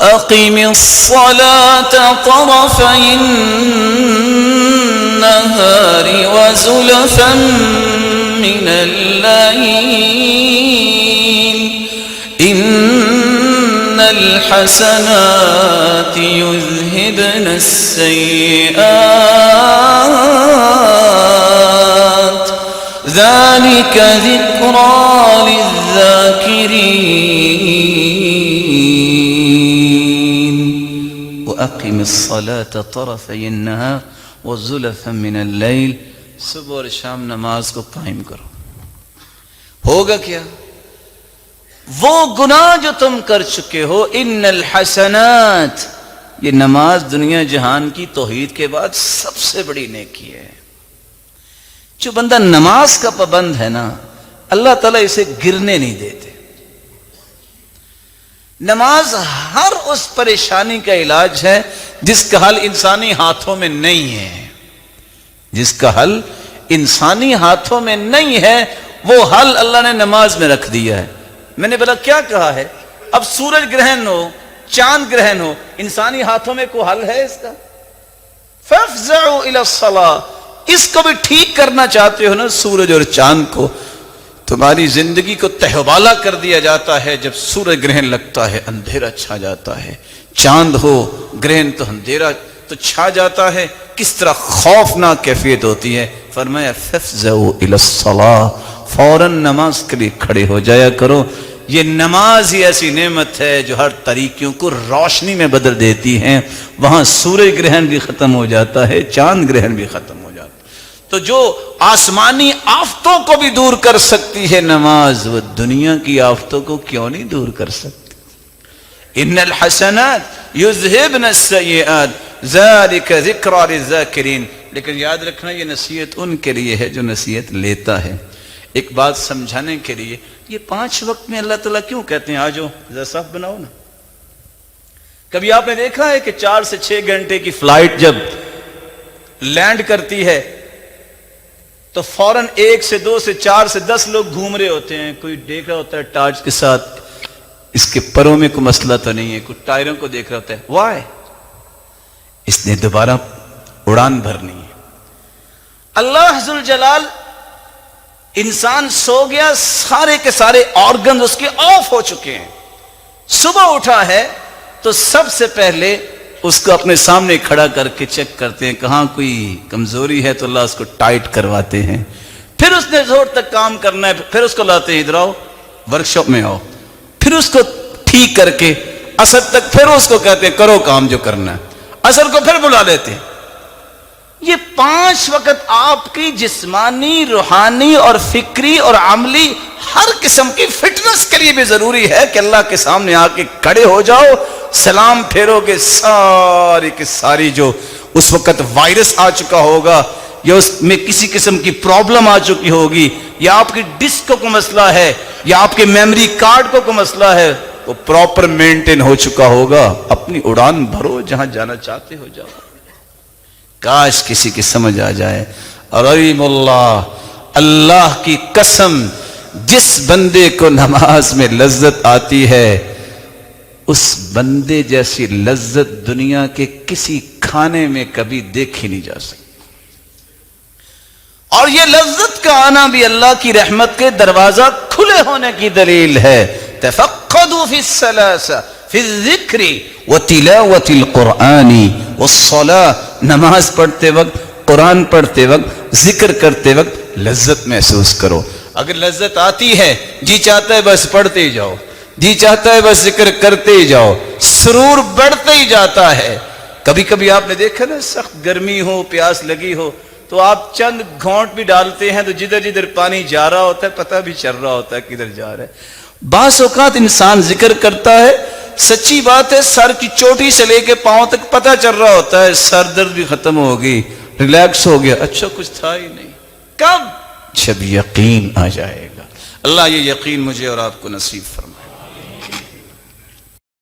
وأقم الصلاة طرفي النهار وزلفا من الليل إن الحسنات يذهبن السيئات ذلك ذكرى للذاكرين وأقم الصلاة طرفي النهار وزلفا من اللیل. صبح اور شام نماز کو قائم کرو. ہوگا کیا؟ وہ گناہ جو تم کر چکے ہو. ان الحسنات، یہ نماز دنیا جہان کی توحید کے بعد سب سے بڑی نیکی ہے. جو بندہ نماز کا پابند ہے نا، اللہ تعالیٰ اسے گرنے نہیں دیتے. نماز ہر اس پریشانی کا علاج ہے جس کا حل انسانی ہاتھوں میں نہیں ہے. جس کا حل انسانی ہاتھوں میں نہیں ہے، وہ حل اللہ نے نماز میں رکھ دیا ہے. میں نے بولا کیا کہا ہے؟ اب سورج گرہن ہو، چاند گرہن ہو، انسانی ہاتھوں میں کوئی حل ہے اس کا؟ فَافْزَعُوا إِلَى الصَّلَاةِ. اس کو بھی ٹھیک کرنا چاہتے ہو نا، سورج اور چاند کو. تمہاری زندگی کو تہوالہ کر دیا جاتا ہے جب سورج گرہن لگتا ہے، اندھیرا چھا جاتا ہے. چاند ہو گرہن تو اندھیرا تو چھا جاتا ہے. کس طرح خوفناک کیفیت ہوتی ہے. فرمایا فَافْزَعُوا إِلَى الصَّلَاةِ، فوراً نماز کے لیے کھڑے ہو جایا کرو. یہ نماز ہی ایسی نعمت ہے جو ہر طریقوں کو روشنی میں بدل دیتی ہے. وہاں سورج گرہن بھی ختم ہو جاتا ہے، چاند گرہن بھی ختم ہو جاتا ہے. تو جو آسمانی آفتوں کو بھی دور کر سکتی ہے نماز، وہ دنیا کی آفتوں کو کیوں نہیں دور کر سکتی؟ ان الحسنات یذہبن السیئات ذالک ذکری للذاکرین. لیکن یاد رکھنا یہ نصیحت ان کے لیے ہے جو نصیحت لیتا ہے. ایک بات سمجھانے کے لیے، یہ 5 وقت میں اللہ تعالیٰ کیوں کہتے ہیں آجو ذرا صف بناؤ نا؟ کبھی آپ نے دیکھا ہے کہ 4 سے 6 گھنٹے کی فلائٹ جب لینڈ کرتی ہے تو فوراً 1 سے 2 سے 4 سے 10 لوگ گھوم رہے ہوتے ہیں. کوئی دیکھ رہا ہوتا ہے ٹارچ کے ساتھ اس کے پروں میں کوئی مسئلہ تو نہیں ہے، کوئی ٹائروں کو دیکھ رہا ہوتا ہے. وائی؟ اس نے دوبارہ اڑان بھرنی ہے. اللہ ذوالجلال، انسان سو گیا، سارے کے سارے آرگن اس کے آف ہو چکے ہیں. صبح اٹھا ہے تو سب سے پہلے اس کو اپنے سامنے کھڑا کر کے چیک کرتے ہیں کہاں کوئی کمزوری ہے تو اللہ اس کو ٹائٹ کرواتے ہیں. پھر اس نے زور تک کام کرنا ہے، پھر اس کو لاتے ہیں ادھر آؤ ورکشاپ میں آؤ، پھر اس کو ٹھیک کر کے عصر تک پھر اس کو کہتے ہیں کرو کام جو کرنا ہے. عصر کو پھر بلا لیتے ہیں. یہ 5 وقت آپ کی جسمانی، روحانی اور فکری اور عملی ہر قسم کی فٹنس کے لیے بھی ضروری ہے کہ اللہ کے سامنے آ کے کھڑے ہو جاؤ. سلام پھیرو گے، ساری کی ساری جو اس وقت وائرس آ چکا ہوگا یا اس میں کسی قسم کی پرابلم آ چکی ہوگی، یا آپ کی ڈسک کو کوئی مسئلہ ہے، یا آپ کے میموری کارڈ کو کوئی مسئلہ ہے، وہ پراپر مینٹین ہو چکا ہوگا. اپنی اڑان بھرو، جہاں جانا چاہتے ہو جاؤ. کاش کسی کی سمجھ آ جائے. اور رحم اللہ، اللہ کی قسم، جس بندے کو نماز میں لذت آتی ہے اس بندے جیسی لذت دنیا کے کسی کھانے میں کبھی دیکھی نہیں جا سکتی. اور یہ لذت کا آنا بھی اللہ کی رحمت کے دروازہ کھلے ہونے کی دلیل ہے. تفقدوا فی الثلاثہ فی الذکر وتلاوۃ القرآن والصلاۃ. نماز پڑھتے وقت، قرآن پڑھتے وقت، ذکر کرتے وقت لذت محسوس کرو. اگر لذت آتی ہے، جی چاہتا ہے بس پڑھتے ہی جاؤ، جی چاہتا ہے بس ذکر کرتے ہی جاؤ، سرور بڑھتے ہی جاتا ہے. کبھی کبھی آپ نے دیکھا نا، سخت گرمی ہو، پیاس لگی ہو تو آپ چند گھونٹ بھی ڈالتے ہیں تو جدھر جدھر پانی جا رہا ہوتا ہے پتہ بھی چل رہا ہوتا ہے کدھر جا رہا ہے. بعض اوقات انسان ذکر کرتا ہے، سچی بات ہے، سر کی چوٹی سے لے کے پاؤں تک پتہ چل رہا ہوتا ہے سر درد بھی ختم ہوگی، ریلیکس ہو گیا، اچھا کچھ تھا ہی نہیں. کب؟ جب یقین آ جائے گا. اللہ یہ یقین مجھے اور آپ کو نصیب فرمائے.